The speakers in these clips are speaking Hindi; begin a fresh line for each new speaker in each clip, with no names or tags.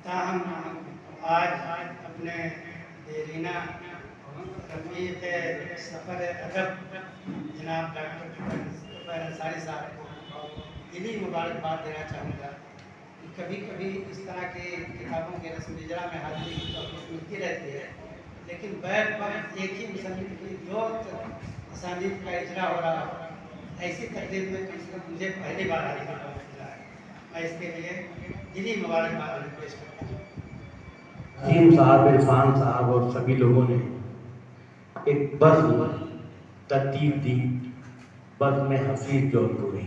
ताहम आज अपने देरीना रफ़ीक सफ़र अदब जनाब डॉक्टर तुफ़ैल अंसारी साहब को दिली मुबारकबाद देना चाहूँगा। कभी कभी इस तरह की किताबों के रस्म इजरा में हाजिरी की तौफ़ीक़ मिलती रहती है, लेकिन बैक वक्त एक ही मुसन्निफ़ की दो असानीद का इजरा हो रहा हो, ऐसी तकलीफ में कम से कम मुझे पहली बार हाजिर होना मिला है। मैं इसके लिए दिली मुबारकबाद पेश करता हूँ।
अजीम साहब, इरफान साहब और सभी लोगों ने एक बज़्म तरतीब दी, बज़्म हफीज़ जौनपुरी,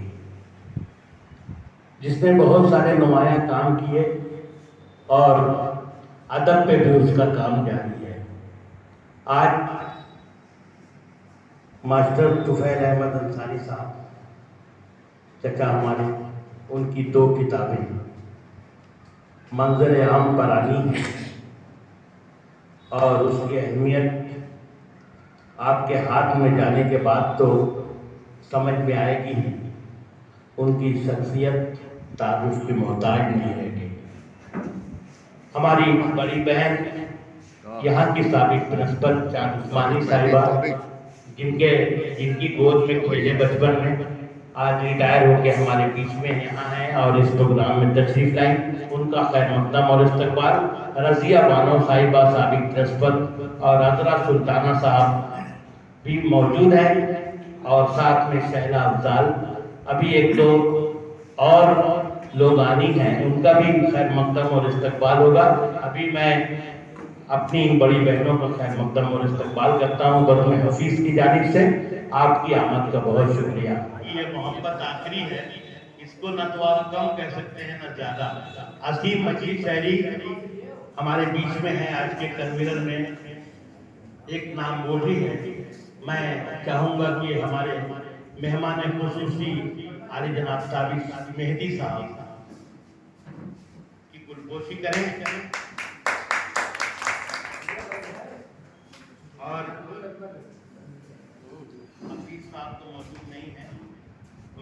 जिसने बहुत सारे नुमाया काम किए और अदब पे भी उसका काम जारी है। आज मास्टर तुफ़ैल अहमद अंसारी साहब चचा हमारे, उनकी दो किताबें मंज़र आम पर आनी है और उसकी अहमियत आपके हाथ में जाने के बाद तो समझ में आएगी। उनकी शख्सियत तारुफ की मोहताज नहीं रहेगी। हमारी बड़ी बहन यहाँ की साबिक प्रिंसिपल चांद उस्मानी साहिबा, जिनकी गोद में खेले बचपन में, आज रिटायर होकर हमारे बीच में यहाँ हैं और इस प्रोग्राम में तशरीफ लाई, उनका खैर मकदम और इस्तकबाल। रज़िया बानो साहिबा साबिक प्रिंसिपल और अजरा सुल्ताना साहब भी मौजूद हैं और साथ में शहला अफजाल, अभी एक दो और लोग आनी हैं, उनका भी खैर मकदम और इस्तकबाल होगा। अभी मैं अपनी बड़ी बहनों का खैर मकदम और इस्तकबाल करता हूँ बज़्म हफीज़ की जानिब से। आपकी आमद का बहुत शुक्रिया।
ये मोहब्बत आखिरी है, इसको न तो आप कम कह सकते हैं न ज्यादा। असीम मजीद शायरी हमारे बीच में है आज के कन्वीनर में, एक नाम बोली है। मैं चाहूँगा कि हमारे मेहमान खुसूसी आली जनाब साबिक मेहदी साहब की गुलपोशी करें और हफीज साहब तो मौजूद नहीं है।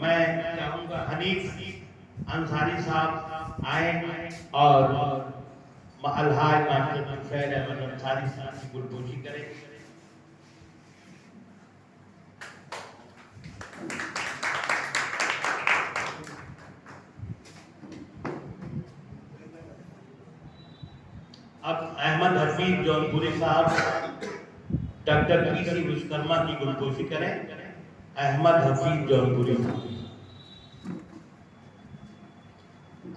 मैं चाहूँगा हनीफ अंसारी साहब आए और अलहाज मास्टर तुफ़ैल अहमद अंसारी साहब की गुलपोशी करें। अब अहमद हफीज जौनपुरी साहब डॉक्टर पी.सी. विश्वकर्मा की गुलपोशी करें। अहमद हफीज जौनपुरी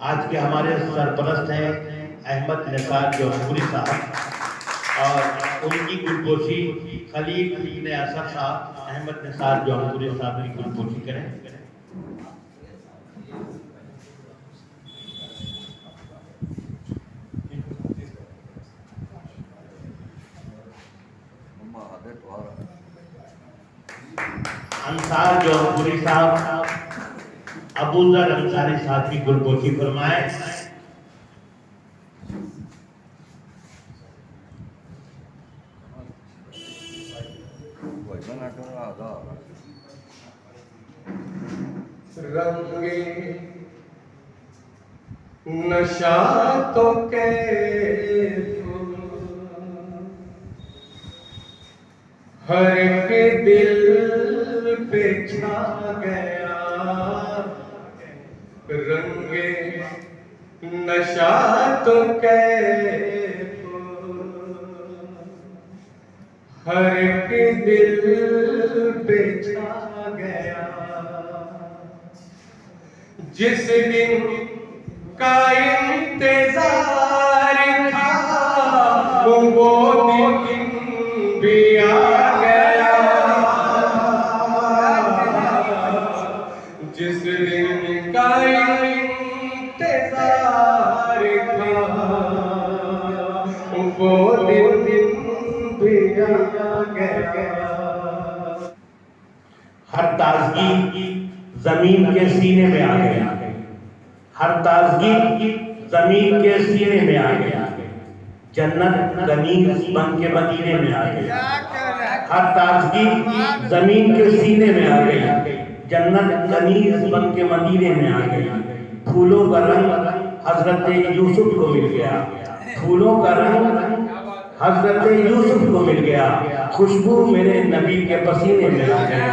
आज के हमारे सरपरस्त हैं अहमद निसार जौनपुरी साहब और उनकी गुलपोशी खलील इब्न असद साहब अहमद निसार जौनपुरी साहब की गुलपोशी करें। अंसार जौनपुरी साहब अबूजर अंसारी साहब की गुलपोशी फरमाए।
रंगे नशा तो हर के दिल पे छा गया, रंगे नशा तो हर के दिल पे छा गया। जिस दिन का इंतजार था वो दिन भी आ गया। जिस दिन का इंतजार था वो दिन भी आ गया।
हर ताजगी जमीन के सीने में आ गया, हर ताजगी जमीन के सीने में आ गया, जन्नत गनीज बन के मदीने में आ गई। हर ताजगी जमीन के सीने में आ गई, जन्नत गनीज बन के मदीने में आ गई। फूलों का रंग हजरत यूसुफ को मिल गया, फूलों का रंग हजरत यूसुफ को मिल गया, खुशबू मेरे नबी के पसीने में आ गया।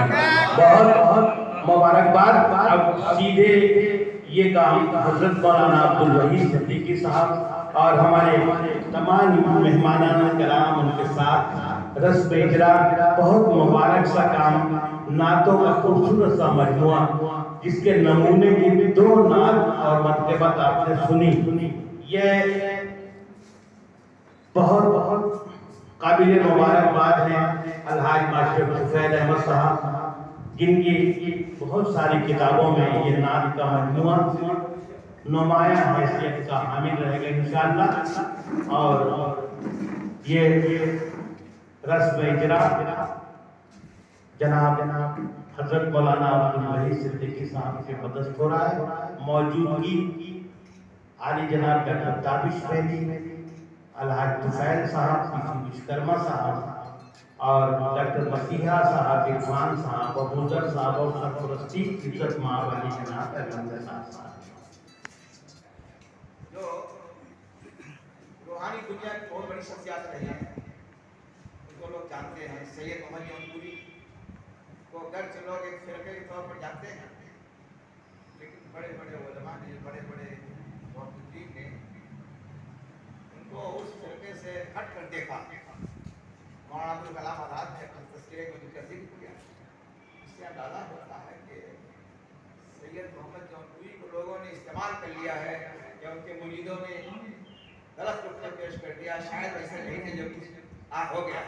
बहुत बहुत मुबारकबाद। अब सीधे ये काम हजरत मौलाना अब्दुल वहीद सिद्दीकी साहब और हमारे तमाम मेहमान कराम उनके साथ रस पे इजरा, बहुत मुबारक सा काम, नातों का खूबसूरत सा मजमुआ जिसके नमूने की 2 नात और मर्तबत आपने सुनी। ये बहुत बहुत काबिल मुबारकबाद है अलहाज मास्टर सुफैद अहमद साहब, जिनकी बहुत सारी किताबों में ये नात का मजमुआ नुमाया हैसियत का हामिल रहेगा इंशाअल्लाह। और ये रस्म इजरा जनाब हजरत मौलाना अब्दुल वहीद सिद्दीकी साहब के पदस्थ हो रहा है। मौजूदगी आली जनाब डॉक्टर ताबिश फैदी, अलहाज तुफैल साहब, विश्वकर्मा साहब और डॉक्टर मसीहा साहब, इरफान साहब, अबूजर साहब और सरपरस्ती इज्जत मावाली जनाब अहमद साहब,
जो रूहानी दुनिया की बहुत बड़ी शख्सियत रही है, उनको लोग जानते हैं। सैयद मोहम्मद जौनपुरी को गर्ज लोग एक फिरके के तौर पर जानते हैं, लेकिन बड़े बड़े उलमा ने, बड़े बड़े मुहद्दिसीन ने उनको उस फिरके से हट कर देखा। मौलाना अब्दुल कलाम आज़ाद ने अपने तज़किरे में जिक्र किया। इससे अंदाज़ा होता है कि सैयद मोहम्मद जौनपुरी को लोगों ने इस्तेमाल कर लिया है या उनके मुरीदों ने गलत रुख पेश कर दिया। शायद ऐसा नहीं थे, जो कुछ हो गया।